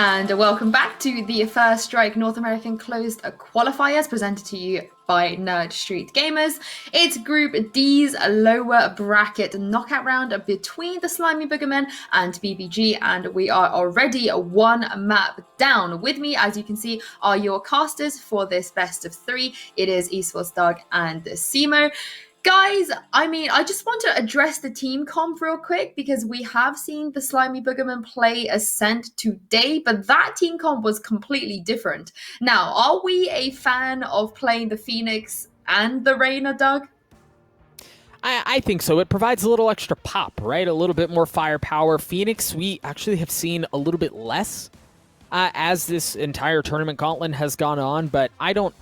And welcome back to the First Strike North American Closed Qualifiers presented to you by Nerd Street Gamers. It's Group D's lower bracket knockout round between the Slimy Boogermen and BBG, and we are already one map down. With me, as you can see, are your casters for this best of three. It is Esports Doug and Simo. Guys, I just want to address the team comp real quick because we have seen the Slimy Boogerman play Ascent today, but that team comp was completely different. Now, are we a fan of playing the Phoenix and the Reyna, Doug? I think so. It provides a little extra pop, right? A little bit more firepower. Phoenix, we actually have seen a little bit less as this entire tournament gauntlet has gone on, but I don't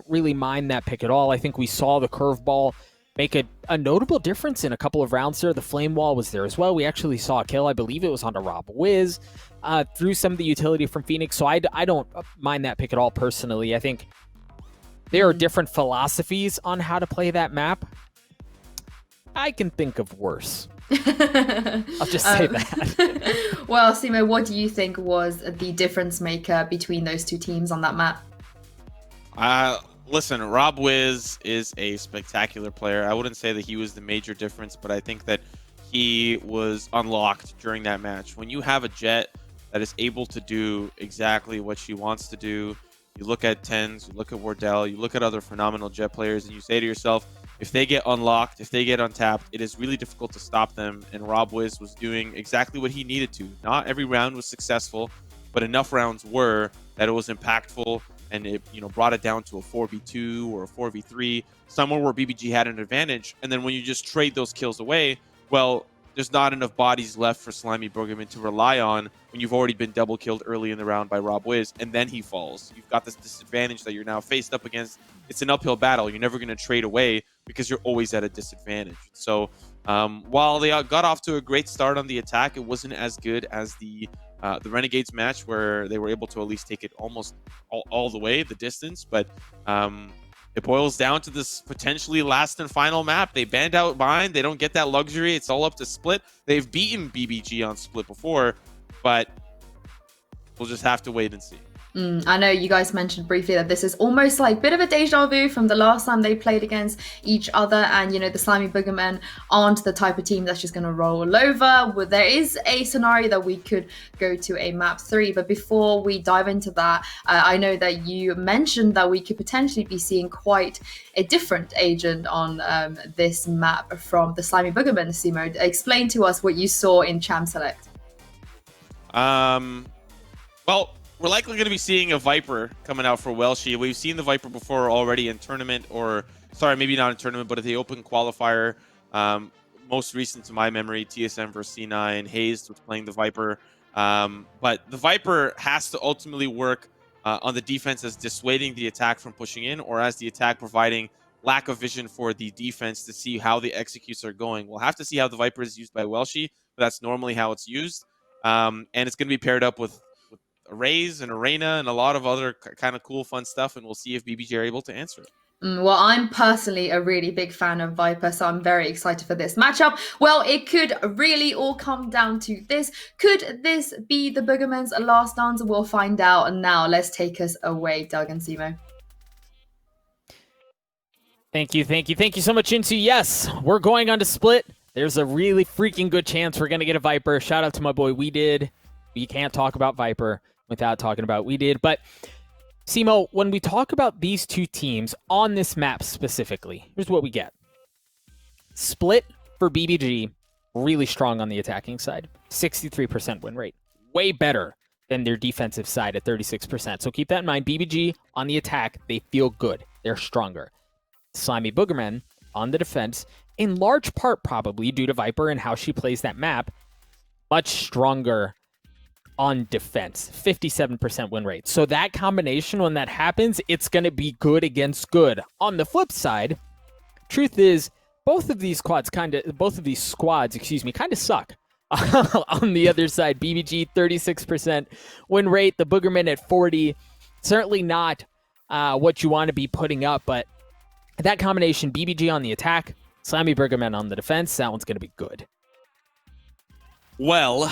really mind that pick at all. I think we saw the curveball make a notable difference in a couple of rounds there. The flame wall was there as well. We actually saw a kill. I believe it was onto Rob Wiz through some of the utility from Phoenix. So I don't mind that pick at all personally. I think there are different philosophies on how to play that map. I can think of worse. I'll just say that. Well, Simo, what do you think was the difference maker between those two teams on that map? Listen, Rob Wiz is a spectacular player. I wouldn't say that he was the major difference, but I think that he was unlocked during that match. When you have a Jet that is able to do exactly what she wants to do, you look at Tens, you look at Wardell, you look at other phenomenal Jet players, and you say to yourself, if they get unlocked, if they get untapped, it is really difficult to stop them. And Rob Wiz was doing exactly what he needed to. Not every round was successful, but enough rounds were that it was impactful. And it, brought it down to a 4v2 or a 4v3, somewhere where BBG had an advantage. And then when you just trade those kills away, well, there's not enough bodies left for Slimy Boogerman to rely on when you've already been double killed early in the round by Rob Wiz, and then he falls. You've got this disadvantage that you're now faced up against. It's an uphill battle. You're never going to trade away because you're always at a disadvantage. So while they got off to a great start on the attack, it wasn't as good as the Renegades match where they were able to at least take it almost all the way, the distance. But it boils down to this potentially last and final map. They banned out Bind. They don't get that luxury. It's all up to Split. They've beaten BBG on Split before, but we'll just have to wait and see. I know you guys mentioned briefly that this is almost like a bit of a deja vu from the last time they played against each other, and the Slimy Boogermen aren't the type of team that's just going to roll over. Well, there is a scenario that we could go to a map 3, but before we dive into that, I know that you mentioned that we could potentially be seeing quite a different agent on this map from the Slimy Boogermen. Simo, explain to us what you saw in Cham Select. Well, we're likely going to be seeing a Viper coming out for Welshi. We've seen the Viper before already in tournament, or sorry, maybe not in tournament, but at the open qualifier. Most recent to my memory, TSM versus C9, Hayes was playing the Viper. But the Viper has to ultimately work on the defense as dissuading the attack from pushing in, or as the attack providing lack of vision for the defense to see how the executes are going. We'll have to see how the Viper is used by Welshi, but that's normally how it's used. And it's going to be paired up with Arrays and Arena and a lot of other kind of cool, fun stuff, and we'll see if BBG are able to answer it. Well, I'm personally a really big fan of Viper, so I'm very excited for this matchup. Well, it could really all come down to this. Could this be the Boogermen's last dance? We'll find out. And now let's take us away, Doug and Simo. Thank you so much, Insu. Yes, we're going on to Split. There's a really freaking good chance we're going to get a Viper. Shout out to my boy We Did. You can't talk about Viper without talking about We Did. But Simo, when we talk about these two teams on this map specifically, here's what we get. Split for BBG, really strong on the attacking side. 63% win rate. Way better than their defensive side at 36%. So keep that in mind. BBG on the attack, they feel good. They're stronger. Slimy Boogermen on the defense, in large part probably due to Viper and how she plays that map, much stronger on defense, 57% win rate. So that combination, when that happens, it's going to be good against good. On the flip side, truth is, both of these squads kind of suck. On the other side, BBG 36% win rate, the Boogermen at 40. Certainly not what you want to be putting up, but that combination, BBG on the attack, Slimy Boogermen on the defense, that one's going to be good. Well,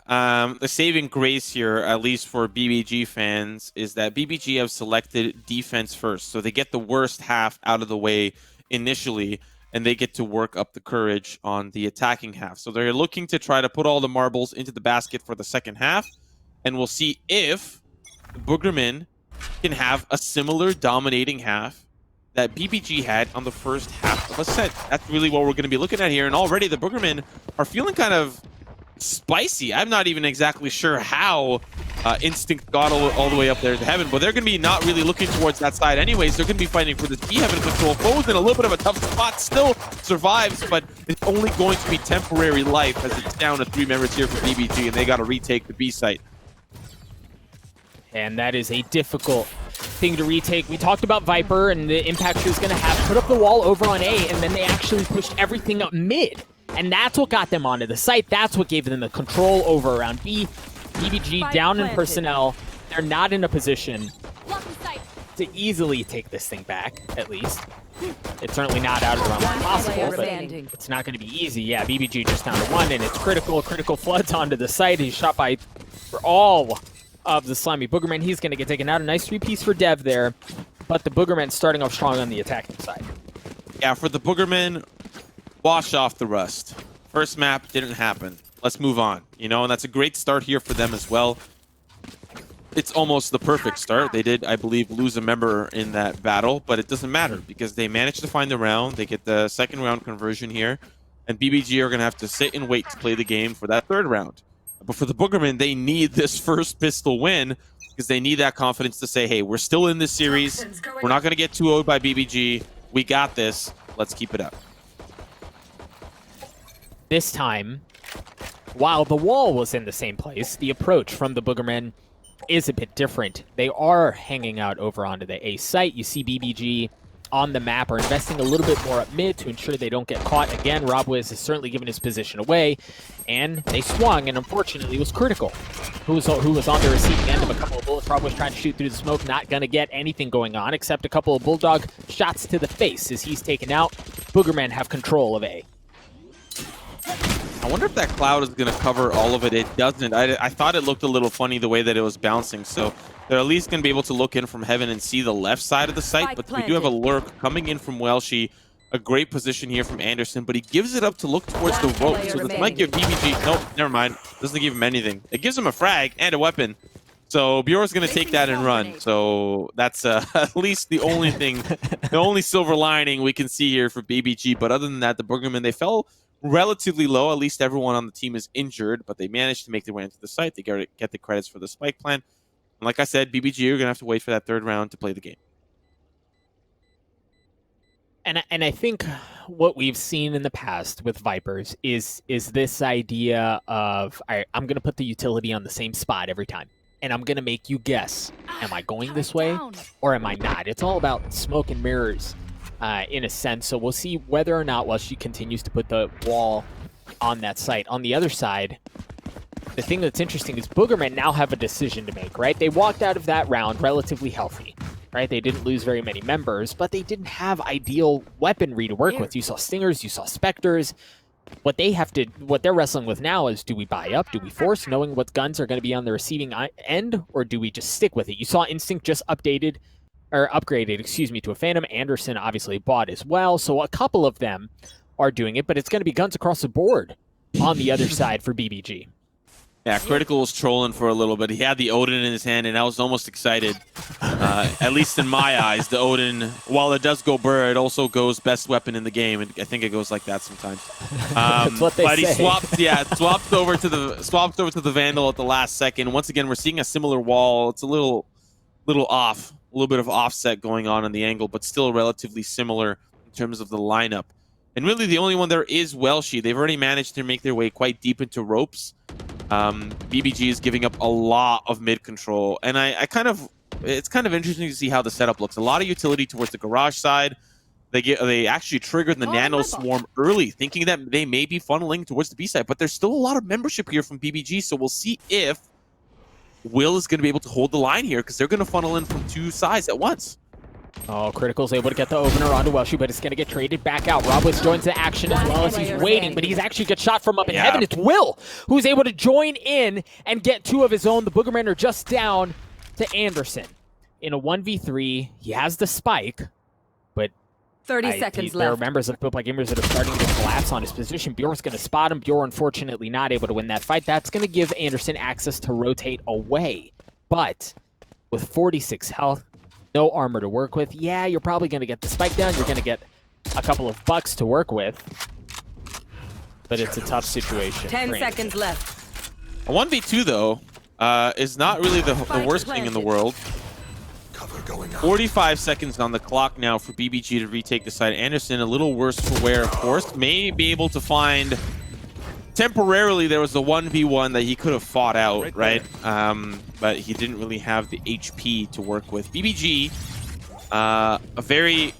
The saving grace here, at least for BBG fans, is that BBG have selected defense first. So they get the worst half out of the way initially, and they get to work up the courage on the attacking half. So they're looking to try to put all the marbles into the basket for the second half, and we'll see if the BOOGERMEN can have a similar dominating half that BBG had on the first half of a set. That's really what we're going to be looking at here, and already the BOOGERMEN are feeling kind of spicy. I'm not even exactly sure how Instinct got all the way up there to heaven, but they're going to be not really looking towards that side anyways. They're going to be fighting for this B-Heaven control. Foe's in a little bit of a tough spot, still survives, but it's only going to be temporary life as it's down to 3 members here for BBG, and they got to retake the B site. And that is a difficult thing to retake. We talked about Viper and the impact she was going to have. Put up the wall over on A, and then they actually pushed everything up mid. And that's what got them onto the site. That's what gave them the control over around B. BBG down in personnel. They're not in a position to easily take this thing back, at least. It's certainly not out of the realm of possible, but it's not going to be easy. Yeah, BBG just down to 1, and it's critical. Critical floods onto the site. He's shot by for all of the slimy BOOGERMEN. He's going to get taken out. A nice 3-piece for Dev there, but the BOOGERMEN starting off strong on the attacking side. Yeah, for the BOOGERMEN, wash off the rust. First map didn't happen. Let's move on, you know, and that's a great start here for them as well. It's almost the perfect start. They did, I believe, lose a member in that battle, but it doesn't matter because they managed to find the round. They get the second round conversion here, and BBG are going to have to sit and wait to play the game for that third round. But for the BOOGERMEN, they need this first pistol win because they need that confidence to say, hey, we're still in this series. We're not going to get 2-0'd by BBG. We got this. Let's keep it up. This time, while the wall was in the same place, the approach from the BOOGERMEN is a bit different. They are hanging out over onto the A site. You see BBG on the map are investing a little bit more up mid to ensure they don't get caught. Again, Robwiz has certainly given his position away, and they swung, and unfortunately it was critical. Who was on the receiving end of a couple of bullets. Robwiz trying to shoot through the smoke, not going to get anything going on except a couple of Bulldog shots to the face as he's taken out. BOOGERMEN have control of A. I wonder if that cloud is going to cover all of it. It doesn't. I thought it looked a little funny the way that it was bouncing, so they're at least going to be able to look in from heaven and see the left side of the site, but we do have a lurk coming in from Welshi. A great position here from Anderson, but he gives it up to look towards the rope, so this might give BBG... Nope, never mind. Doesn't give him anything. It gives him a frag and a weapon. So Bjorn's going to take that and run. So that's at least the only thing, the only silver lining we can see here for BBG. But other than that, the BOOGERMEN, they fell relatively low. At least everyone on the team is injured, but they managed to make their way into the site. They get the credits for the spike plan. And like I said, BBG are going to have to wait for that third round to play the game. And I think what we've seen in the past with Vipers is this idea of, all right, I'm going to put the utility on the same spot every time. And I'm going to make you guess, am I going this way or am I not? It's all about smoke and mirrors in a sense. So we'll see whether or not while she continues to put the wall on that site. On the other side, the thing that's interesting is BOOGERMEN now have a decision to make, right? They walked out of that round relatively healthy, right? They didn't lose very many members, but they didn't have ideal weaponry to work with. You saw Stingers, you saw Spectres. What they're wrestling with now is, do we buy up? Do we force, knowing what guns are going to be on the receiving end, or do we just stick with it? You saw Instinct just upgraded, excuse me, to a Phantom. Anderson obviously bought as well, so a couple of them are doing it, but it's going to be guns across the board on the other side for BBG. Yeah, Critical was trolling for a little bit. He had the Odin in his hand, and I was almost excited. At least in my eyes, the Odin, while it does go burr, it also goes best weapon in the game, and I think it goes like that sometimes. That's what they but say. He swapped over to the Vandal at the last second. Once again, we're seeing a similar wall. It's a little off, a little bit of offset going on in the angle, but still relatively similar in terms of the lineup. And really, the only one there is Welshi. They've already managed to make their way quite deep into ropes. BBG is giving up a lot of mid control, and it's kind of interesting to see how the setup looks. A lot of utility towards the garage side. They actually triggered the nano swarm early, thinking that they may be funneling towards the B side, but there's still a lot of membership here from BBG, so we'll see if Will is going to be able to hold the line here, because they're going to funnel in from two sides at once. Oh, Critical's able to get the opener onto Welshi, but it's going to get traded back out. Robwitz joins the action as well as he's waiting, but he's actually got shot from up in heaven. It's Will who's able to join in and get 2 of his own. The Boogermen are just down to Anderson. In a 1v3, he has the spike, but 30 seconds there are left. members of Built by Gamers that are starting to collapse on his position. Bjorn's going to spot him. Bjorn, unfortunately, not able to win that fight. That's going to give Anderson access to rotate away. But with 46 health, no armor to work with, yeah, you're probably going to get the spike down. You're going to get a couple of bucks to work with. But it's a tough situation. 10 seconds left. A 1v2, though, is not really the worst thing in the world. 45 seconds on the clock now for BBG to retake the side. Anderson, a little worse for wear, of course. May be able to find... Temporarily, there was the 1v1 that he could have fought out, right? But he didn't really have the HP to work with. BBG, a very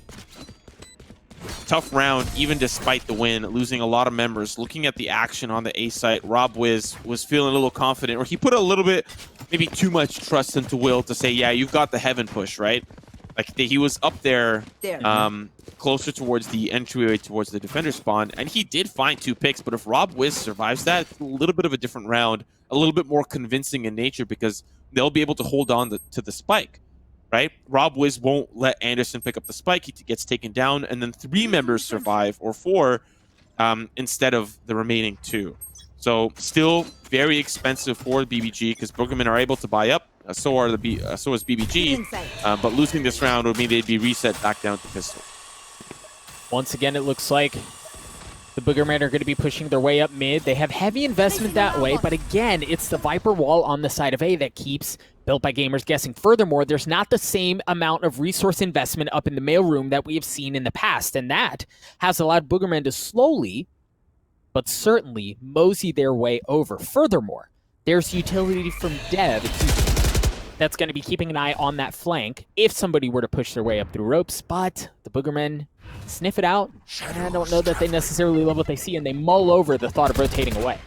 tough round, even despite the win, losing a lot of members. Looking at the action on the A site, Rob Wiz was feeling a little confident, or he put a little bit, maybe too much trust into Will to say, yeah, you've got the heaven push, right? Like, he was up there, closer towards the entryway, towards the defender spawn, and he did find 2 picks, but if Rob Wiz survives that, it's a little bit of a different round, a little bit more convincing in nature, because they'll be able to hold on to the spike, right? Rob Wiz won't let Anderson pick up the spike. He gets taken down, and then 3 members survive, or 4, instead of the remaining 2. So still very expensive for BBG, because Boogermen are able to buy up. So is BBG, but losing this round would mean they'd be reset back down to pistol. Once again, it looks like the Boogermen are going to be pushing their way up mid. They have heavy investment that way, but again, it's the Viper wall on the side of A that keeps Built by Gamers guessing. Furthermore, there's not the same amount of resource investment up in the mail room that we have seen in the past, and that has allowed Boogermen to slowly, but certainly, mosey their way over. Furthermore, there's utility from Dev that's going to be keeping an eye on that flank if somebody were to push their way up through ropes, but the Boogermen sniff it out. I don't know that they necessarily love what they see, and they mull over the thought of rotating away.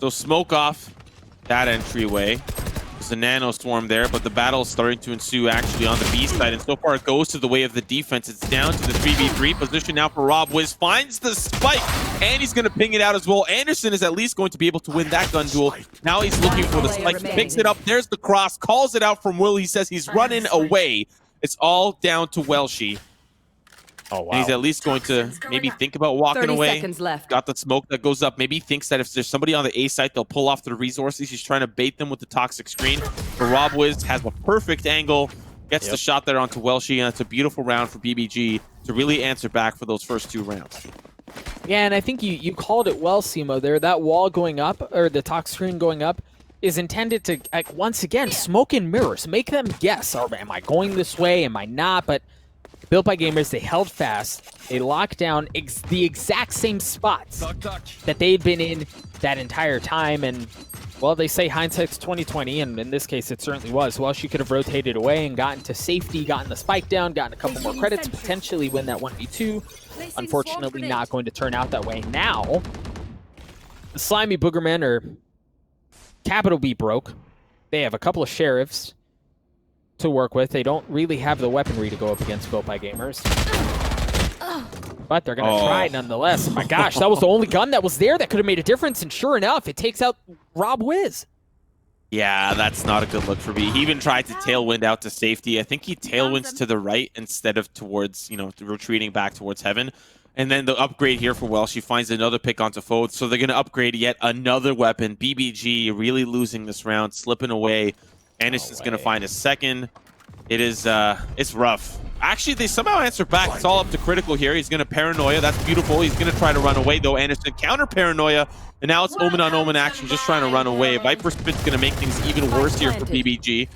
So smoke off that entryway. There's a nano swarm there, but the battle is starting to ensue actually on the B side, and so far it goes to the way of the defense. It's down to the 3v3 position now for Rob Wiz. Finds the spike, and he's going to ping it out as well. Anderson is at least going to be able to win that gun duel. Now he's looking for the spike. He picks it up. There's the cross. Calls it out from Will. He says he's running away. It's all down to Welshi. Oh, wow. And he's at least going to maybe think about walking 30 away. seconds left. Got the smoke that goes up. Maybe he thinks that if there's somebody on the A site, they'll pull off the resources. He's trying to bait them with the toxic screen. But Rob Wiz has a perfect angle, gets the shot there onto Welshi, and it's a beautiful round for BBG to really answer back for those first 2 rounds. Yeah, and I think you called it well, Simo, there. That wall going up, or the toxic screen going up, is intended to, once again, smoke and mirrors. Make them guess, am I going this way? Am I not? But Built by Gamers, they held fast. They locked down the exact same spots that they'd been in that entire time. And, well, they say hindsight's 20/20, and in this case, it certainly was. Well, she could have rotated away and gotten to safety, gotten the spike down, gotten a couple more credits, potentially win that 1v2. Unfortunately, not going to turn out that way. Now, the Slimy Boogermen are capital B broke. They have a couple of sheriffs to work with. They don't really have the weaponry to go up against Built by Gamers. But they're going to try nonetheless. My gosh, that was the only gun that was there that could have made a difference, and sure enough, it takes out Rob Wiz. Yeah, that's not a good look for me. He even tried to tailwind out to safety. I think he tailwinds to the right instead of towards, retreating back towards heaven. And then the upgrade here for Welsh, she finds another pick onto Fold, so they're going to upgrade yet another weapon. BBG really losing this round, slipping away. Anderson's going to find a second. It is, it's rough. Actually, they somehow answer back. It's all up to Critical here. He's going to Paranoia. That's beautiful. He's going to try to run away, though. Anderson counter Paranoia. And now it's Omen on Omen action, just trying to run away. Viper Spit's going to make things even worse here for BBG.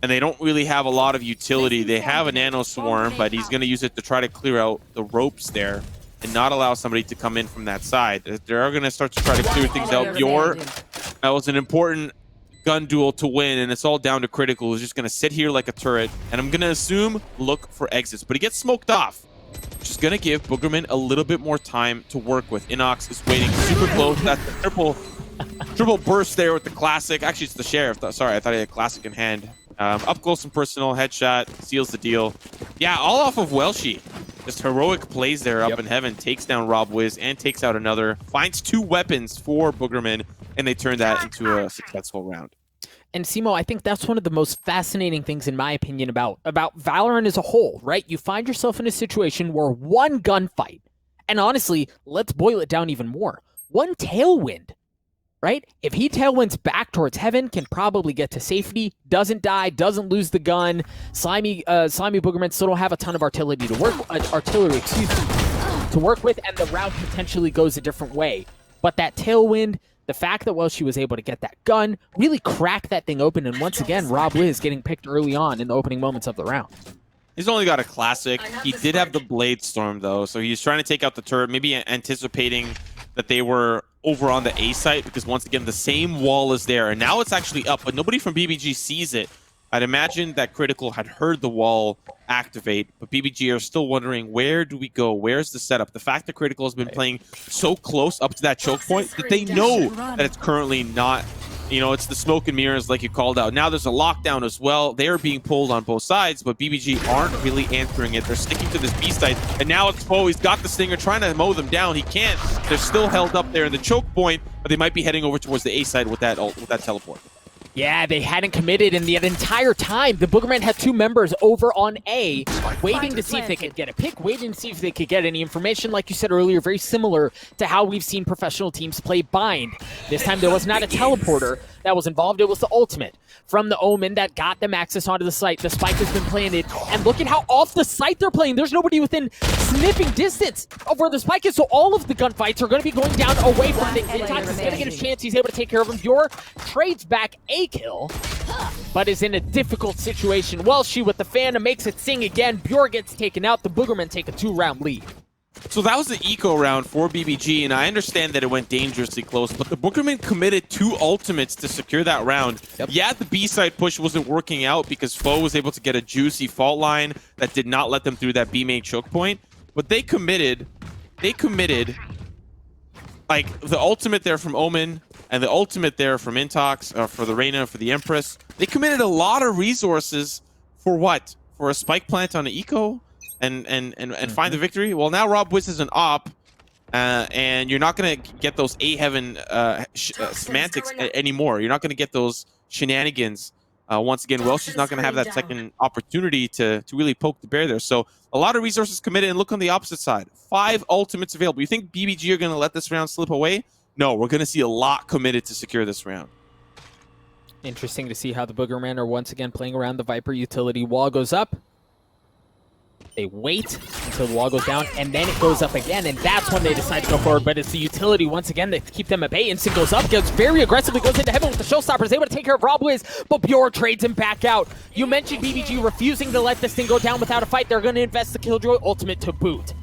And they don't really have a lot of utility. They have a Nano Swarm, but he's going to use it to try to clear out the ropes there and not allow somebody to come in from that side. They are going to start to try to clear things out. That was an important gun duel to win, and it's all down to Critical, who's just going to sit here like a turret, and I'm going to assume look for exits, but he gets smoked off, which is going to give Boogerman a little bit more time to work with. Inox is waiting super close. That's the triple burst there with the classic. Actually, it's the Sheriff. Sorry, I thought he had classic in hand. Up close and personal, headshot, seals the deal. Yeah, all off of Welshi. Just heroic plays there up in heaven. Takes down Rob Wiz and takes out another. Finds 2 weapons for BOOGERMEN, and they turn that into a successful round. And Simo, I think that's one of the most fascinating things, in my opinion, about Valorant as a whole, right? You find yourself in a situation where one gunfight, and honestly, let's boil it down even more. One tailwind, right? If he tailwinds back towards heaven, can probably get to safety, doesn't die, doesn't lose the gun. Slimy BOOGERMEN still don't have a ton of artillery to work with, and the round potentially goes a different way. But that tailwind, the fact that Welshi was able to get that gun, really crack that thing open, and once again, Rob Wiz getting picked early on in the opening moments of the round. He's only got a classic. He did have the Blade Storm, though, so he's trying to take out the turret, maybe anticipating that they were over on the A site, because once again, the same wall is there, and now it's actually up, but nobody from BBG sees it. I'd imagine that Critical had heard the wall activate, but BBG are still wondering, where do we go? Where's the setup? The fact that Critical has been playing so close up to that choke point that they know that it's currently not, you know, it's the smoke and mirrors like you called out. Now there's a lockdown as well. They are being pulled on both sides, but BBG aren't really answering it. They're sticking to this B site, and now it's Poe. He's got the Stinger trying to mow them down. He can't. They're still held up there in the choke point, but they might be heading over towards the A side with that teleport. Yeah, they hadn't committed, and the entire time, the BOOGERMEN had 2 members over on A, waiting to see if they could get a pick, waiting to see if they could get any information. Like you said earlier, very similar to how we've seen professional teams play Bind. This time, there was not a teleporter that was involved. It was the ultimate from the Omen that got them access onto the site. The spike has been planted, and look at how off the site they're playing. There's nobody within sniffing distance of where the spike is, so all of the gunfights are going to be going down away from the Intox. He's going to get a chance. He's able to take care of him. Bjor trades back a kill, but is in a difficult situation. Welshi with the Phantom makes it sing again. Bjor gets taken out. The BOOGERMEN take a 2-round lead. So that was the eco round for BBG, and I understand that it went dangerously close, but the BOOGERMEN committed 2 ultimates to secure that round. Yeah, the B-side push wasn't working out because Foe was able to get a juicy fault line that did not let them through that B-main choke point, but they committed like the ultimate there from Omen and the ultimate there from Intox, for the Reyna, for the Empress. They committed a lot of resources for what? For a spike plant on an eco? And find the victory. Well, now Rob Wiz is an op, and you're not gonna get those A-heaven semantics anymore. You're not gonna get those shenanigans. Once again, Welsh's not gonna have that second opportunity to really poke the bear there. So a lot of resources committed, and look on the opposite side. 5 ultimates available. You think BBG are gonna let this round slip away? No, we're gonna see a lot committed to secure this round. Interesting to see how the BOOGERMEN are once again playing around the Viper utility. Wall goes up. They wait until the wall goes down, and then it goes up again, and that's when they decide to go forward. But it's the utility, once again, that keep them at bay. Instant goes up, gets very aggressively, goes into heaven with the showstopper, is able to take care of Rob Wiz, but Bjor trades him back out. You mentioned BBG refusing to let this thing go down without a fight. They're going to invest the Killjoy ultimate to boot.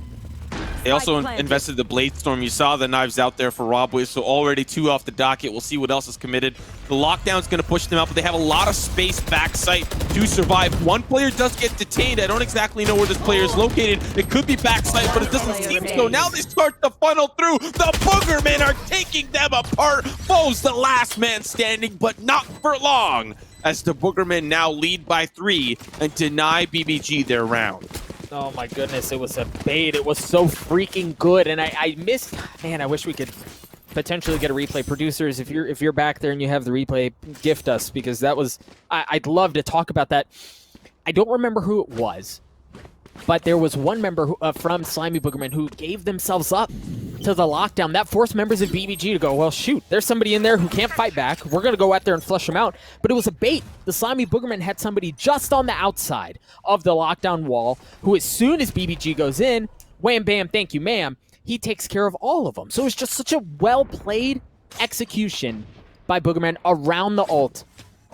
They also invested the Blade Storm. You saw the knives out there for Rob Wiz, so already 2 off the docket. We'll see what else is committed. The lockdown's going to push them out, but they have a lot of space backside to survive. One player does get detained. I don't exactly know where this player is located. It could be backside, but it doesn't seem so. Now they start to funnel through. The BOOGERMEN are taking them apart. Foe's the last man standing, but not for long, as the BOOGERMEN now lead by 3 and deny BBG their round. Oh my goodness, it was a bait. It was so freaking good, and I missed. Man, I wish we could potentially get a replay. Producers, if you're back there and you have the replay, gift us, because that was. I'd love to talk about that. I don't remember who it was, but there was one member who, from Slimy BOOGERMEN who gave themselves up to the lockdown. That forced members of BBG to go, well, shoot, there's somebody in there who can't fight back. We're going to go out there and flush them out. But it was a bait. The Slimy BOOGERMEN had somebody just on the outside of the lockdown wall who, as soon as BBG goes in, wham, bam, thank you, ma'am, he takes care of all of them. So it was just such a well-played execution by BOOGERMEN around the ult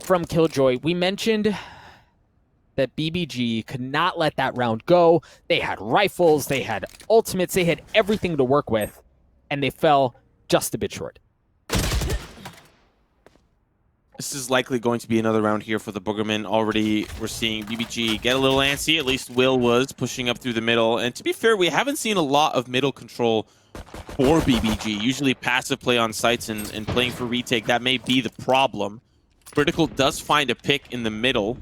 from Killjoy. We mentioned that BBG could not let that round go. They had rifles, they had ultimates, they had everything to work with, and they fell just a bit short. This is likely going to be another round here for the BOOGERMEN. Already we're seeing BBG get a little antsy. At least Will was pushing up through the middle. And to be fair, we haven't seen a lot of middle control for BBG. Usually passive play on sites and playing for retake. That may be the problem. Critical does find a pick in the middle,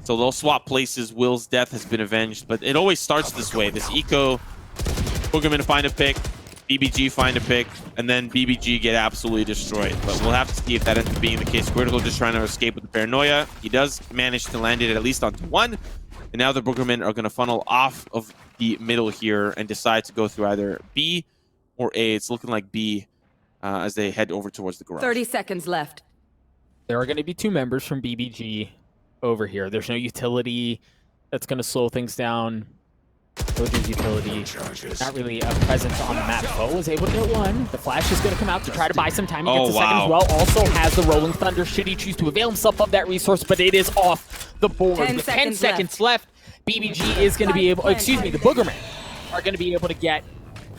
so they'll swap places. Will's death has been avenged, but it always starts this way. This eco, Boogerman find a pick, BBG find a pick, and then BBG get absolutely destroyed. But we'll have to see if that ends up being the case. Critical just trying to escape with the paranoia. He does manage to land it at least onto one. And now the Boogermen are going to funnel off of the middle here and decide to go through either B or A. It's looking like B as they head over towards the garage. 30 seconds left. There are going to be 2 members from BBG over here. There's no utility that's going to slow things down. Soldier's utility, not really a presence on the map. Bo is able to get one. The flash is going to come out to try to buy some time. He gets a second as well. Also has the Rolling Thunder. Should he choose to avail himself of that resource, but it is off the board. 10 seconds left. BBG is going to be able, excuse me, the Boogermen are going to be able to get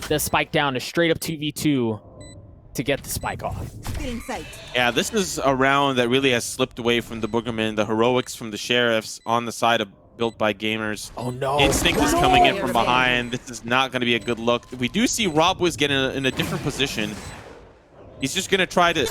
the spike down to straight up 2v2 to get the spike off. Yeah, this is a round that really has slipped away from the Boogermen. The heroics from the Sheriffs on the side of Built by Gamers. Oh no. Instinct is coming in from behind. This is not going to be a good look. We do see RobWiz get in a different position. He's just going to try to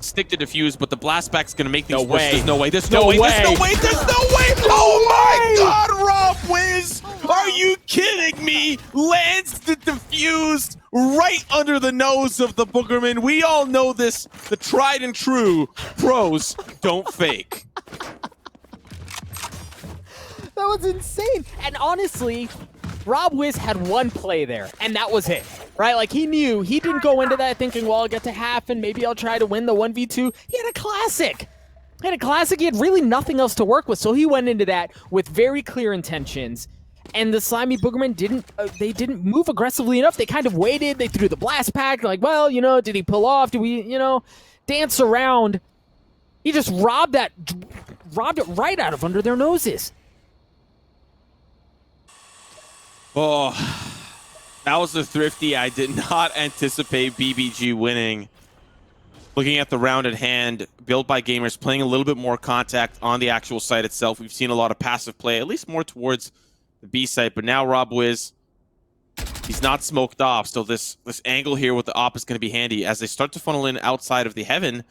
stick to defuse, but the blast back's going to make things worse. There's no way. There's no way. There's no way. There's no way. Oh my God, RobWiz! Are you kidding me? Lands the defuse right under the nose of the Boogerman. We all know this. The tried and true pros don't fake. That was insane. And honestly, RobWiz had one play there, and that was it, right? Like, he knew. He didn't go into that thinking, well, I'll get to half, and maybe I'll try to win the 1v2. He had a classic. He had really nothing else to work with, so he went into that with very clear intentions. And the Slimy Boogermen didn't move aggressively enough. They kind of waited. They threw the blast pack. Like, well, you know, did he pull off? Did we, you know, dance around? He just robbed it right out of under their noses. Oh, that was a thrifty. I did not anticipate BBG winning. Looking at the round at hand, Built by Gamers playing a little bit more contact on the actual site itself. We've seen a lot of passive play, at least more towards the B site. But now RobWiz, he's not smoked off. So this angle here with the op is going to be handy as they start to funnel in outside of the Heaven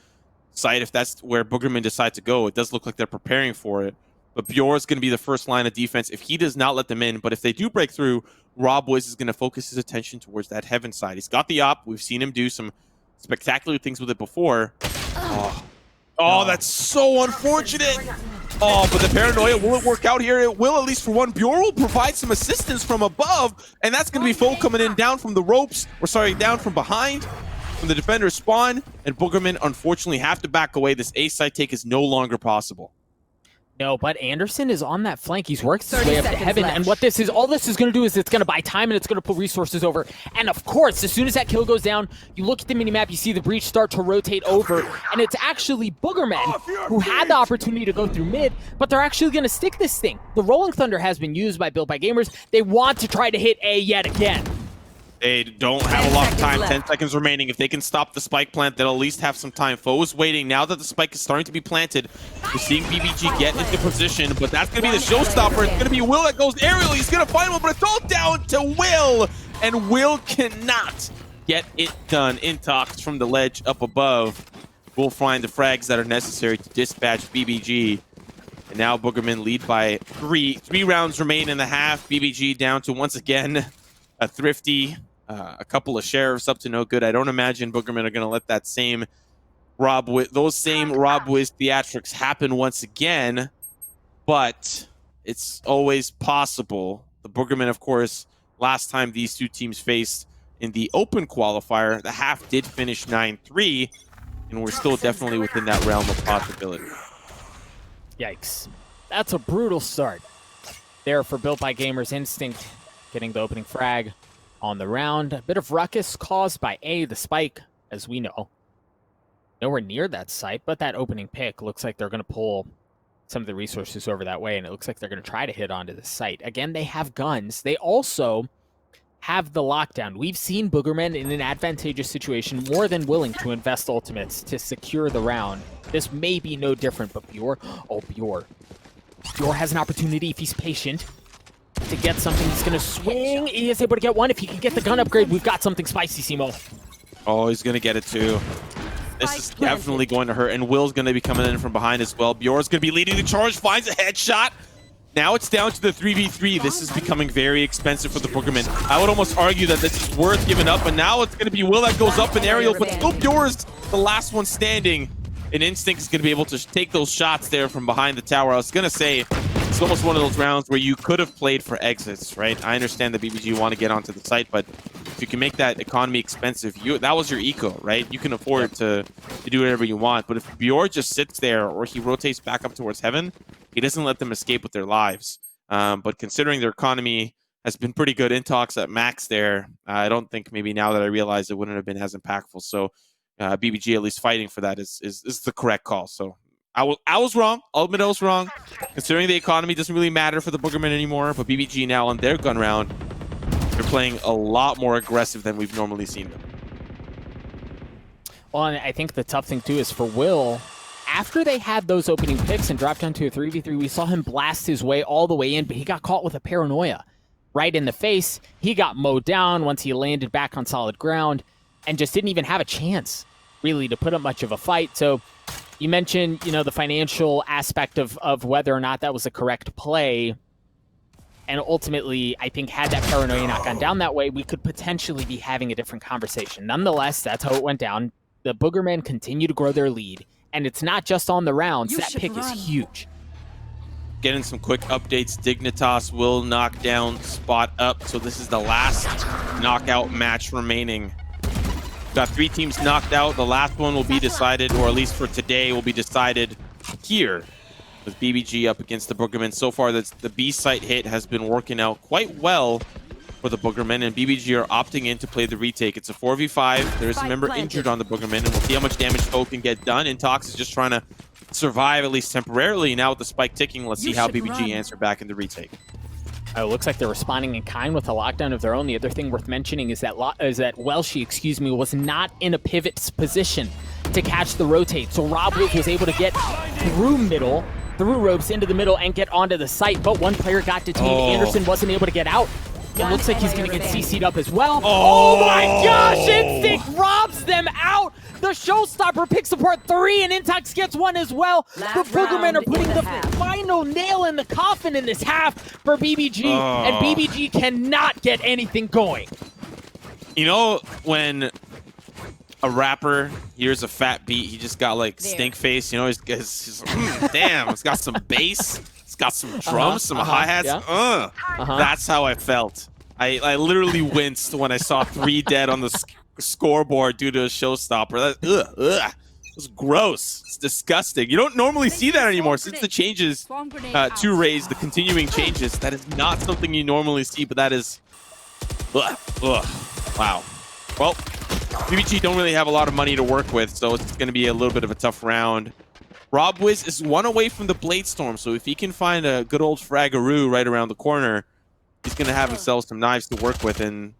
site. If that's where Boogermen decide to go, it does look like they're preparing for it. But Bjor is going to be the first line of defense if he does not let them in. But if they do break through, RobWiz is going to focus his attention towards that Heaven side. He's got the op. We've seen him do some spectacular things with it before. Oh, that's so unfortunate. Oh, but the paranoia, will it work out here? It will, at least for one. Bjor will provide some assistance from above, and that's going to be Foe coming in down from the ropes, or sorry, down from behind. When the defenders spawn, and Boogermen unfortunately have to back away. This A side take is no longer possible. No, but Anderson is on that flank. He's worked his way up to Heaven, and what all this is going to do is it's going to buy time and it's going to put resources over. And of course, as soon as that kill goes down, you look at the minimap, you see the breach start to rotate over, and it's actually Boogermen who had the opportunity to go through mid, but they're actually going to stick this thing. The Rolling Thunder has been used by Built by Gamers. They want to try to hit A yet again. They don't have a lot of time. 10 seconds remaining. If they can stop the spike plant, they'll at least have some time. Foe is waiting. Now that the spike is starting to be planted, we're seeing BBG get into position, but that's going to be the showstopper. It's going to be Will that goes aerial. He's going to find one, but it's all down to Will, and Will cannot get it done. Intox from the ledge up above will find the frags that are necessary to dispatch BBG. And now Boogermen lead by 3. 3 rounds remain in the half. BBG down to, once again, a thrifty. A couple of sheriffs up to no good. I don't imagine Boogermen are going to let that same those same RobWiz theatrics happen once again, but it's always possible. The Boogermen, of course, last time these two teams faced in the open qualifier, the half did finish 9-3, and we're still definitely within that realm of possibility. Yikes. That's a brutal start there for Built by Gamers. Instinct getting the opening frag on the round. A bit of ruckus caused by A, the spike, as we know. Nowhere near that site, but that opening pick looks like they're going to pull some of the resources over that way, and it looks like they're going to try to hit onto the site. Again, they have guns. They also have the lockdown. We've seen Boogermen in an advantageous situation more than willing to invest ultimates to secure the round. This may be no different, but Bjor has an opportunity if he's patient to get something. He's going to swing. He is able to get one. If he can get the gun upgrade, we've got something spicy, Simo. Oh, he's going to get it too. This is definitely going to hurt, and Will's going to be coming in from behind as well. Bjor's going to be leading the charge, finds a headshot. Now it's down to the 3v3. This is becoming very expensive for the Boogermen. I would almost argue that this is worth giving up, and now it's going to be Will that goes up in aerial, but still Bjor's the last one standing. And Instinct is going to be able to take those shots there from behind the tower. I was going to say, it's almost one of those rounds where you could have played for exits, right? I understand that BBG want to get onto the site, but if you can make that economy expensive, that was your eco, right? You can afford to do whatever you want. But if Bjor just sits there or he rotates back up towards heaven, he doesn't let them escape with their lives. But considering their economy has been pretty good, Intox at max there, I don't think maybe now that I realize it wouldn't have been as impactful. So BBG at least fighting for that is the correct call. So I was wrong. I'll admit I was wrong. Considering the economy doesn't really matter for the Boogermen anymore, but BBG now on their gun round, they're playing a lot more aggressive than we've normally seen them. Well, and I think the tough thing too is for Will, after they had those opening picks and dropped down to a 3v3, we saw him blast his way all the way in, but he got caught with a paranoia right in the face. He got mowed down once he landed back on solid ground and just didn't even have a chance really to put up much of a fight. So you mentioned, you know, the financial aspect of whether or not that was a correct play. And ultimately, I think had that paranoia not gone down that way, we could potentially be having a different conversation. Nonetheless, that's how it went down. The Boogermen continue to grow their lead. And it's not just on the rounds. That pick is huge. Getting some quick updates. Dignitas will knock down Spot up. So this is the last knockout match remaining. Got 3 teams knocked out. The last one will be decided, or at least for today, will be decided here with BBG up against the Boogermen. So far, the B site hit has been working out quite well for the Boogermen, and BBG are opting in to play the retake. It's a 4v5. There's a member injured on the Boogermen, and we'll see how much damage Foe can get done. Intox is just trying to survive, at least temporarily. Now with the spike ticking, let's see how BBG answer back in the retake. It looks like they're responding in kind with a lockdown of their own. The other thing worth mentioning is that Welshie, was not in a pivot position to catch the rotate. So Rob was able to get through ropes into the middle and get onto the site, but one player got detained. Anderson wasn't able to get out. It looks like he's going to get CC'd up as well. Oh my gosh, Instinct robs them out. The showstopper picks apart 3, and Intox gets 1 as well. The Boogermen are putting the final nail in the coffin in this half for BBG, and BBG cannot get anything going. You know, when a rapper hears a fat beat, he just got like stink face. You know, he's damn, it's got some bass. Got some drums, some hi-hats. Yeah. That's how I felt. I literally winced when I saw 3 dead on the scoreboard due to a showstopper. That, it's gross. It's disgusting. You don't normally see that anymore since the changes to Raze, the continuing changes. That is not something you normally see, but that is... Wow. Well, BBG don't really have a lot of money to work with, so it's going to be a little bit of a tough round. Rob Wiz is 1 away from the Blade Storm, so if he can find a good old Fraggaroo right around the corner, he's going to have himself some knives to work with, and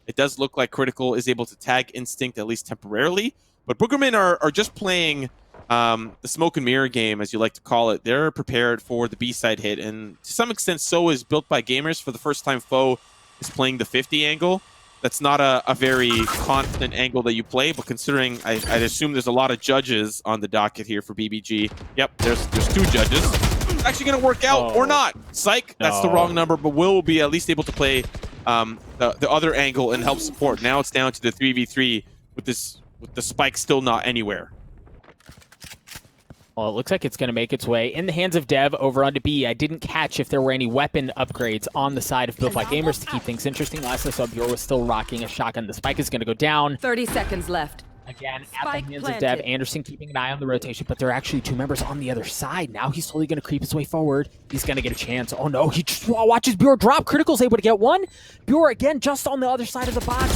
it does look like Critical is able to tag Instinct at least temporarily. But Boogermen are just playing the smoke and mirror game, as you like to call it. They're prepared for the B-side hit, and to some extent so is Built by Gamers. For the first time, Foe is playing the 50 angle. That's not a very constant angle that you play, but considering I'd assume there's a lot of judges on the docket here for BBG. Yep, there's 2 judges. It's actually going to work out or not. Psych, that's the wrong number, but Will be at least able to play the other angle and help support. Now it's down to the 3v3 with the spike still not anywhere. Well, it looks like it's going to make its way in the hands of Dev over onto B. I didn't catch if there were any weapon upgrades on the side of Built by Gamers to keep things interesting. Last I saw, Bjor was still rocking a shotgun. The spike is going to go down. 30 seconds left. Again, at the hands of Dev. Anderson keeping an eye on the rotation, but there are actually 2 members on the other side. Now he's slowly going to creep his way forward. He's going to get a chance. Oh no, he just watches Bjor drop. Critical's able to get 1. Bjor again just on the other side of the box.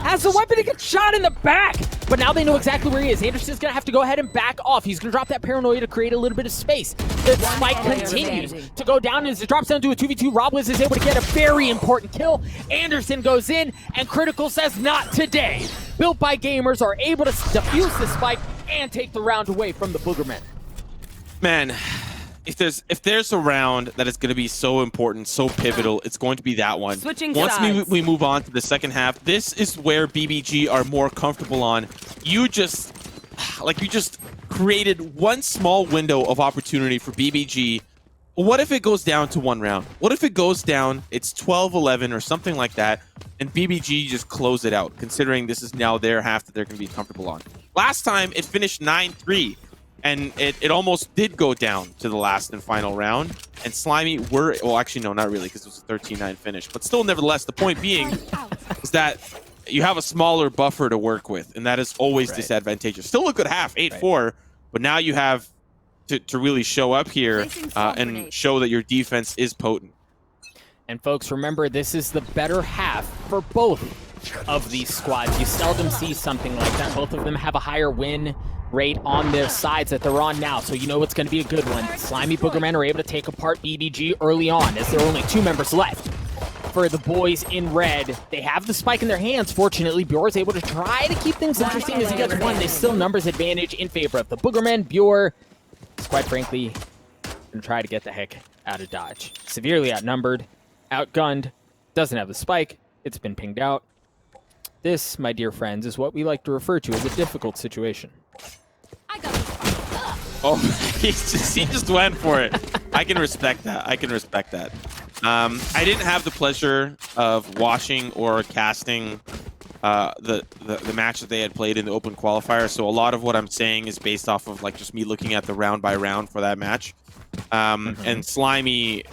Has the weapon to get shot in the back. But now they know exactly where he is. Anderson's going to have to go ahead and back off. He's going to drop that paranoia to create a little bit of space. The spike continues to go down as it drops down to a 2v2. Rob Wiz is able to get a very important kill. Anderson goes in, and Critical says not today. Built by Gamers are able to defuse the spike and take the round away from the Boogermen. Man, if there's a round that is going to be so important, so pivotal, it's going to be that one. Once we move on to the second half, this is where BBG are more comfortable on. like you just created one small window of opportunity for BBG. What if it goes down to 1 round? What if it goes down, it's 12-11 or something like that, and BBG just close it out, considering this is now their half that they're going to be comfortable on. Last time, it finished 9-3, and it almost did go down to the last and final round, and Slimy were, well, actually, no, not really, because it was a 13-9 finish, but still, nevertheless, the point being is that you have a smaller buffer to work with, and that is always disadvantageous. Still a good half, 8-4, but now you have to really show up here and show that your defense is potent. And folks, remember, this is the better half for both of these squads. You seldom see something like that. Both of them have a higher win rate on their sides that they're on now, so you know it's going to be a good one. Slimy BOOGERMEN are able to take apart BBG early on, as there are only 2 members left. For the boys in red, they have the spike in their hands. Fortunately, Bjor is able to try to keep things interesting as he gets one. There's still numbers advantage in favor of the BOOGERMEN. Bjor is, quite frankly, going to try to get the heck out of dodge. Severely outnumbered, outgunned, doesn't have the spike. It's been pinged out. This, my dear friends, is what we like to refer to as a difficult situation. Oh, he just went for it. I can respect that. I can respect that. I didn't have the pleasure of watching or casting the match that they had played in the open qualifier, so a lot of what I'm saying is based off of like just me looking at the round by round for that match. And Slimy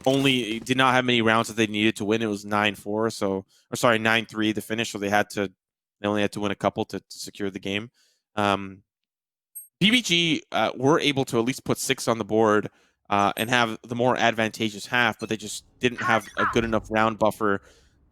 only did not have many rounds that they needed to win. It was 9-4, so, or sorry, 9-3 the finish, so they only had to win a couple to secure the game. BBG were able to at least put 6 on the board and have the more advantageous half, but they just didn't have a good enough round buffer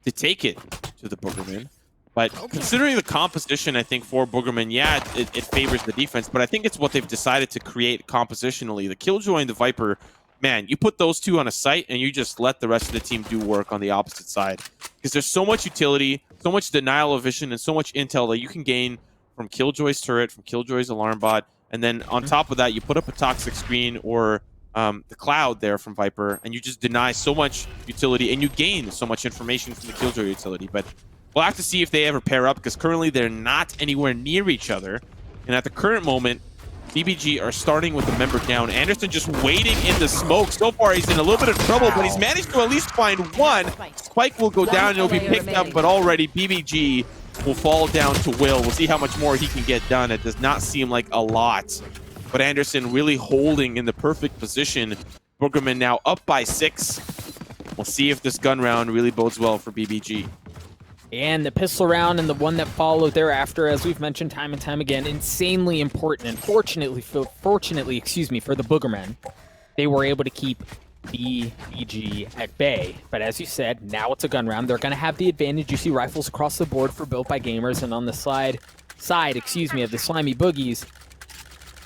to take it to the BOOGERMEN. But considering the composition, I think, for BOOGERMEN, yeah, it favors the defense, but I think it's what they've decided to create compositionally. The Killjoy and the Viper, man, you put those 2 on a site and you just let the rest of the team do work on the opposite side. Because there's so much utility, so much denial of vision, and so much intel that you can gain from Killjoy's turret, from Killjoy's alarm bot, and then on top of that, you put up a toxic screen or the cloud there from Viper, and you just deny so much utility, and you gain so much information from the Killjoy utility. But we'll have to see if they ever pair up, because currently they're not anywhere near each other. And at the current moment, BBG are starting with the member down. Anderson just waiting in the smoke. So far, he's in a little bit of trouble, but he's managed to at least find one. Spike will go down, and it'll be picked up, but already BBG will fall down to Will. We'll see how much more he can get done. It does not seem like a lot. But Anderson really holding in the perfect position. BOOGERMEN now up by 6. We'll see if this gun round really bodes well for BBG. And the pistol round and the one that followed thereafter, as we've mentioned time and time again, insanely important. And fortunately, for the BOOGERMEN, they were able to keep BBG at bay. But as you said, now it's a gun round. They're going to have the advantage. You see rifles across the board for Built by Gamers, and on the side of the Slimy Boogies,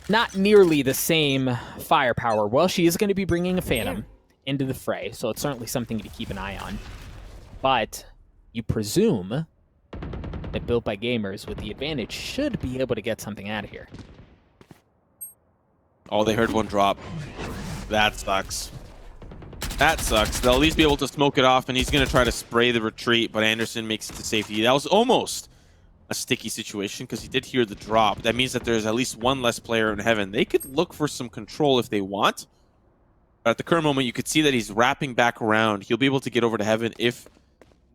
not nearly the same firepower. Well, she is going to be bringing a Phantom into the fray, so it's certainly something to keep an eye on. But you presume that Built by Gamers, with the advantage, should be able to get something out of here. Oh, they heard one drop. That sucks. That sucks. They'll at least be able to smoke it off, and he's going to try to spray the retreat, but Anderson makes it to safety. That was almost a sticky situation because he did hear the drop. That means that there's at least one less player in heaven. They could look for some control if they want. But at the current moment, you could see that he's wrapping back around. He'll be able to get over to heaven if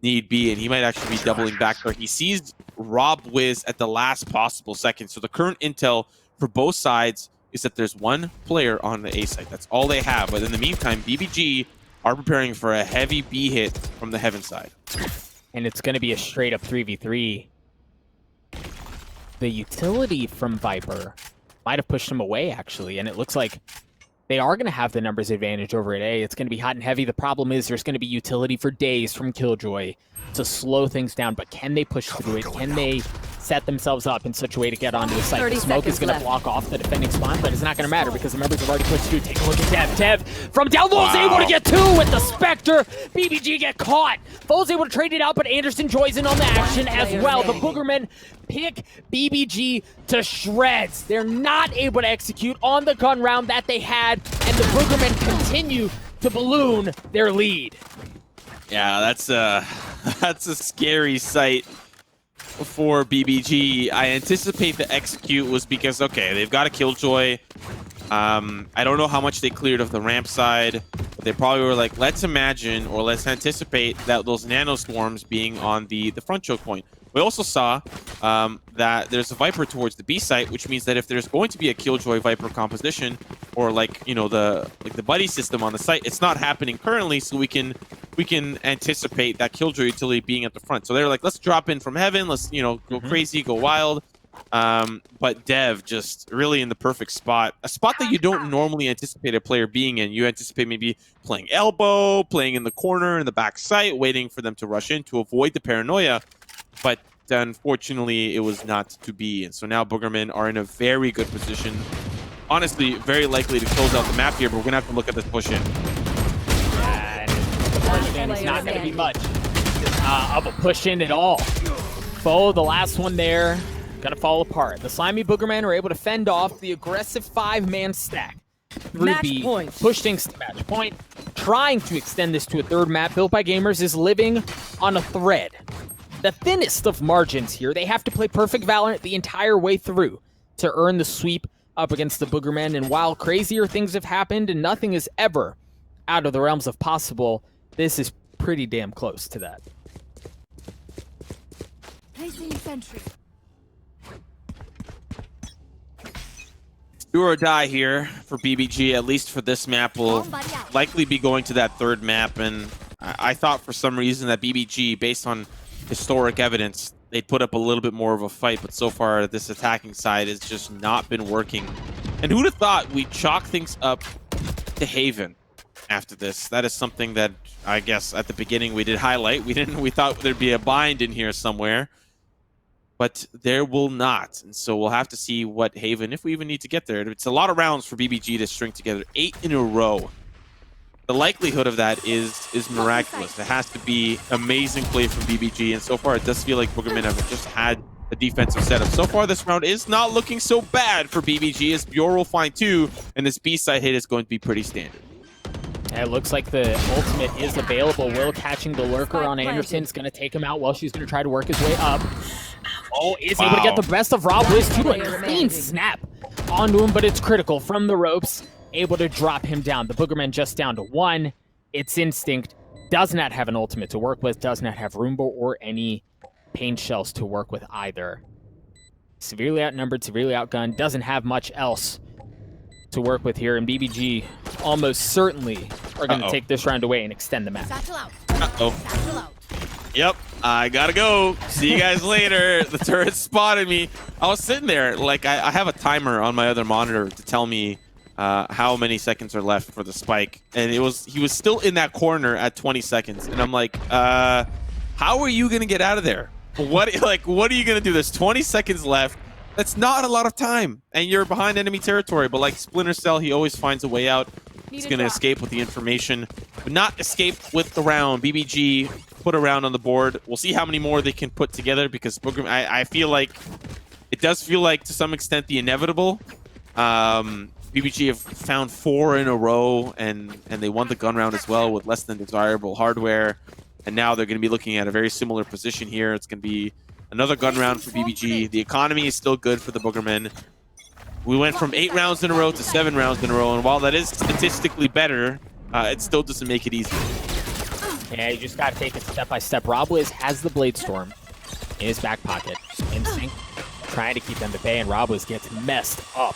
need be, and he might actually be doubling back there. He sees Rob Wiz at the last possible second. So the current intel for both sides is that there's one player on the A site. That's all they have. But in the meantime, BBG are preparing for a heavy B hit from the heaven side. And it's going to be a straight up 3v3. The utility from Viper might have pushed him away, actually, and it looks like they are going to have the numbers advantage over at A. It's going to be hot and heavy. The problem is there's going to be utility for days from Killjoy to slow things down, but can they push through it? Can they set themselves up in such a way to get onto the site? The smoke is going to block off the defending spawn, but it's not going to matter because the members have already pushed through. Take a look at Dev. From down low is able to get 2 with the Spectre. BBG get caught. Foe's able to trade it out, but Anderson joins in on the action as well. The BOOGERMEN pick BBG to shreds. They're not able to execute on the gun round that they had, and the BOOGERMEN continue to balloon their lead. Yeah, that's a scary sight for BBG, I anticipate the execute was because, okay, they've got a Killjoy. I don't know how much they cleared of the ramp side, but they probably were like, let's imagine or let's anticipate that those nano swarms being on the front choke point. We also saw that there's a Viper towards the B site, which means that if there's going to be a Killjoy Viper composition, or like, you know, the buddy system on the site, it's not happening currently, so we can anticipate that Killjoy utility being at the front. So they're like, let's drop in from heaven, let's, you know, go crazy, go wild. But Dev just really in the perfect spot, a spot that you don't normally anticipate a player being in. You anticipate maybe playing elbow, playing in the corner, in the back site, waiting for them to rush in to avoid the paranoia. But unfortunately, it was not to be. And so now BOOGERMEN are in a very good position. Honestly, very likely to close out the map here, but we're going to have to look at this push-in. Yeah, and the push-in is not going to be much of a push-in at all. Foe, the last one there, going to fall apart. The Slimy BOOGERMEN are able to fend off the aggressive 5-man stack. Match point. Pushing match point. Trying to extend this to a third map built by gamers is living on a thread. The thinnest of margins here. They have to play perfect Valorant the entire way through to earn the sweep up against the BOOGERMEN. And while crazier things have happened and nothing is ever out of the realms of possible, this is pretty damn close to that. Placing sentry. Do or die here for BBG, at least for this map. Will likely be going to that third map. And I thought for some reason that BBG, based on historic evidence, they'd put up a little bit more of a fight, but so far this attacking side has just not been working. And who'd have thought we'd chalk things up to Haven after this? That is something that I guess at the beginning we did highlight. We thought there'd be a bind in here somewhere, but there will not. And so we'll have to see what Haven, if we even need to get there. It's a lot of rounds for BBG to string together, 8 in a row. The likelihood of that is miraculous. It has to be amazing play from BBG, and so far it does feel like BOOGERMEN have just had a defensive setup. So far this round is not looking so bad for BBG, as Bjor will find 2, and this B-side hit is going to be pretty standard. It looks like the ultimate is available. Will catching the lurker on Anderson is going to take him out while she's going to try to work his way up. Oh, is able to get the best of Rob Wiz too. A clean snap onto him, but it's critical from the ropes. Able to drop him down. The BOOGERMEN just down to 1. It's Instinct. Does not have an ultimate to work with. Does not have Roomba or any pain shells to work with either. Severely outnumbered, severely outgunned. Doesn't have much else to work with here. And BBG almost certainly are going to take this round away and extend the match. Yep, I gotta go. See you guys later. The turret spotted me. I was sitting there, like, I have a timer on my other monitor to tell me how many seconds are left for the spike, and he was still in that corner at 20 seconds, and I'm like, how are you gonna get out of there? What are you gonna do? There's 20 seconds left. That's not a lot of time, and you're behind enemy territory. But like Splinter Cell, he always finds a way out. He's gonna escape with the information, but not escape with the round. BBG put a round on the board. We'll see how many more they can put together, because I feel like it does feel like to some extent the inevitable. BBG have found 4 in a row, and they won the gun round as well with less than desirable hardware. And now they're going to be looking at a very similar position here. It's going to be another gun round for BBG. The economy is still good for the BOOGERMEN. We went from 8 rounds in a row to 7 rounds in a row, and while that is statistically better, it still doesn't make it easy. Yeah, you just got to take it step by step. Rob Wiz has the Blade Storm in his back pocket. Instinct trying to keep them at bay, and Rob Wiz gets messed up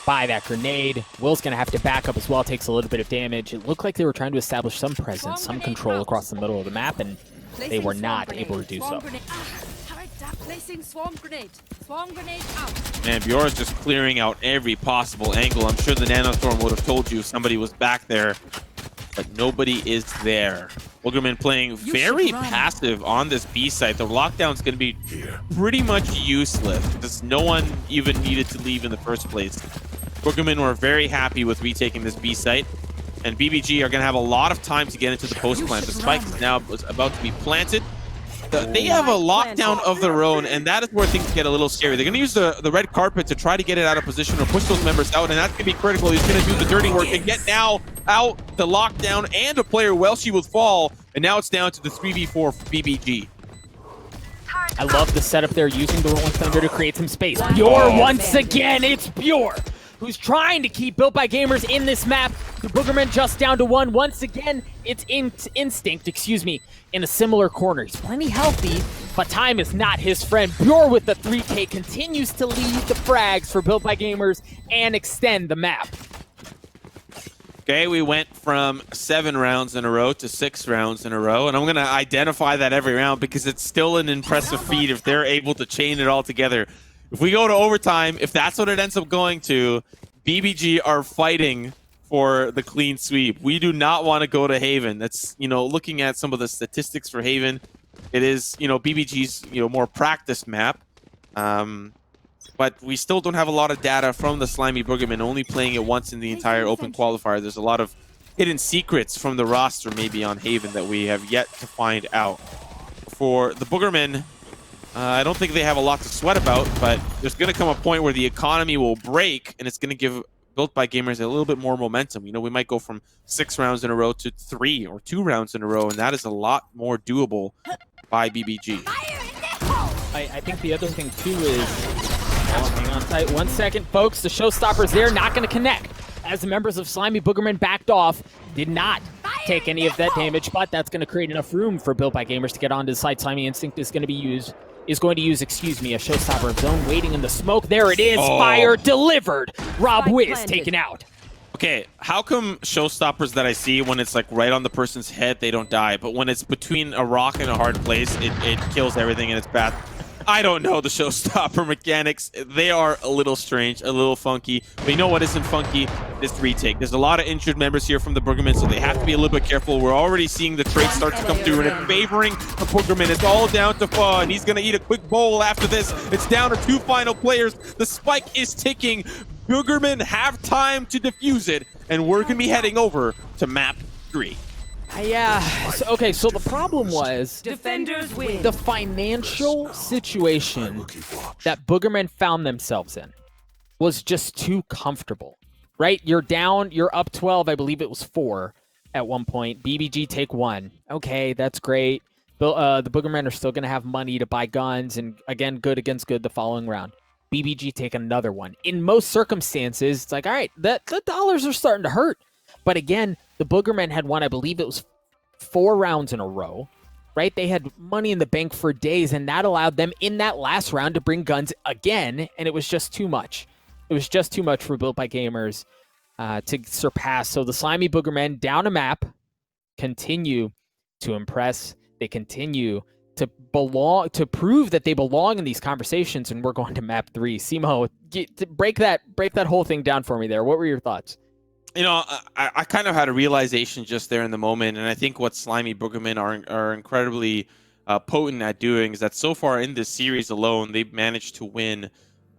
by that grenade. Will's going to have to back up as well. Takes a little bit of damage. It looked like they were trying to establish some presence, some control across the middle of the map, and they were not able to do so. Placing swarm grenade. Swarm grenade out. Man, Bjor is just clearing out every possible angle. I'm sure the Nanostorm would have told you if somebody was back there, but nobody is there. BOOGERMEN playing very passive on this B site. The lockdown's going to be pretty much useless because no one even needed to leave in the first place. BOOGERMEN were very happy with retaking this B site, and BBG are going to have a lot of time to get into the post plant. The spike is now about to be planted. They have a lockdown of their own, and that is where things get a little scary. They're going to use the red carpet to try to get it out of position or push those members out, and that's going to be critical. He's going to do the dirty work and get now out the lockdown and a player while she will fall, and now it's down to the 3v4 for BBG. I love the setup there, using the Rolling Thunder to create some space. Bjor once again, it's Bjor, who's trying to keep Built by Gamers in this map. The Boogerman just down to 1. Once again, it's Instinct, in a similar corner. He's plenty healthy, but time is not his friend. Bjor with the 3K continues to lead the frags for Built by Gamers and extend the map. Okay, we went from 7 rounds in a row to 6 rounds in a row, and I'm going to identify that every round because it's still an impressive feat if they're able to chain it all together. If we go to overtime, if that's what it ends up going to, BBG are fighting for the clean sweep. We do not want to go to Haven. That's, looking at some of the statistics for Haven, it is, BBG's, more practiced map. But we still don't have a lot of data from the Slimy Boogerman, only playing it once in the entire open qualifier. There's a lot of hidden secrets from the roster maybe on Haven that we have yet to find out. For the Boogermen, I don't think they have a lot to sweat about, but there's going to come a point where the economy will break, and it's going to give Built by Gamers a little bit more momentum. We might go from 6 rounds in a row to 3 or 2 rounds in a row, and that is a lot more doable by BBG. I think the other thing, too, is... hang on tight 1 second, folks. The showstopper's there, not going to connect. As the members of Slimy Boogerman backed off, did not take any of that damage, but that's going to create enough room for Built by Gamers to get onto the side. Slimy Instinct is going to use, a showstopper of zone waiting in the smoke. There it is, Fire delivered. Rob Wiz taken out. Okay, how come showstoppers that I see when it's like right on the person's head, they don't die, but when it's between a rock and a hard place, it kills everything in its path? I don't know the showstopper mechanics. They are a little strange, a little funky. But you know what isn't funky? This retake. There's a lot of injured members here from the Boogermen, so they have to be a little bit careful. We're already seeing the traits start to come through, and it's favoring the Boogermen. It's all down to Fa, and he's going to eat a quick bowl after this. It's down to 2 final players. The spike is ticking. Boogermen have time to defuse it, and we're going to be heading over to map 3. Yeah, so the problem was Defenders win. the financial situation that Boogermen found themselves in was just too comfortable, right? You're down, you're up 12, I believe it was 4 at one point. BBG take 1. Okay, that's great. The Boogermen are still going to have money to buy guns, and again, good against good the following round. BBG take another one. In most circumstances, it's like, all right, the dollars are starting to hurt. But again, the Boogermen had won, I believe it was 4 rounds in a row, right? They had money in the bank for days, and that allowed them in that last round to bring guns again, and it was just too much. It was just too much for Built by Gamers to surpass. So the Slimy Boogermen down a map continue to impress. They continue to prove that they belong in these conversations, and we're going to map 3. Simo, break that whole thing down for me there. What were your thoughts? I kind of had a realization just there in the moment, and I think what Slimy Boogermen are incredibly potent at doing is that so far in this series alone, they've managed to win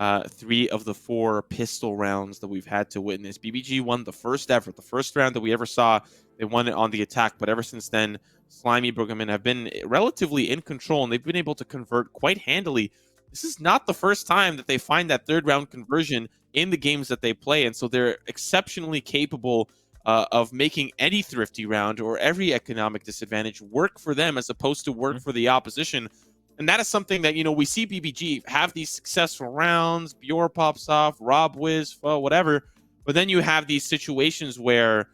3 of the 4 pistol rounds that we've had to witness. BBG won the first round that we ever saw. They won it on the attack, but ever since then, Slimy Boogermen have been relatively in control, and they've been able to convert quite handily. This is not the first time that they find that 3rd round conversion in the games that they play, and so they're exceptionally capable of making any thrifty round or every economic disadvantage work for them as opposed to work for the opposition. And that is something that, we see BBG have these successful rounds, Bjor pops off, Rob Wiz, whatever, but then you have these situations where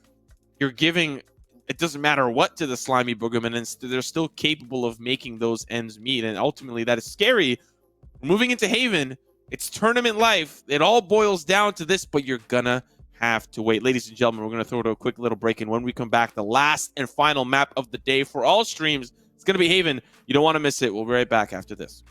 you're giving, it doesn't matter what to the Slimy Boogermen, and they're still capable of making those ends meet, and ultimately that is scary. Moving into Haven, it's tournament life. It all boils down to this, but you're gonna have to wait. Ladies and gentlemen, we're gonna throw to a quick little break, and when we come back, the last and final map of the day for all streams, it's gonna be Haven. You don't want to miss it. We'll be right back after this.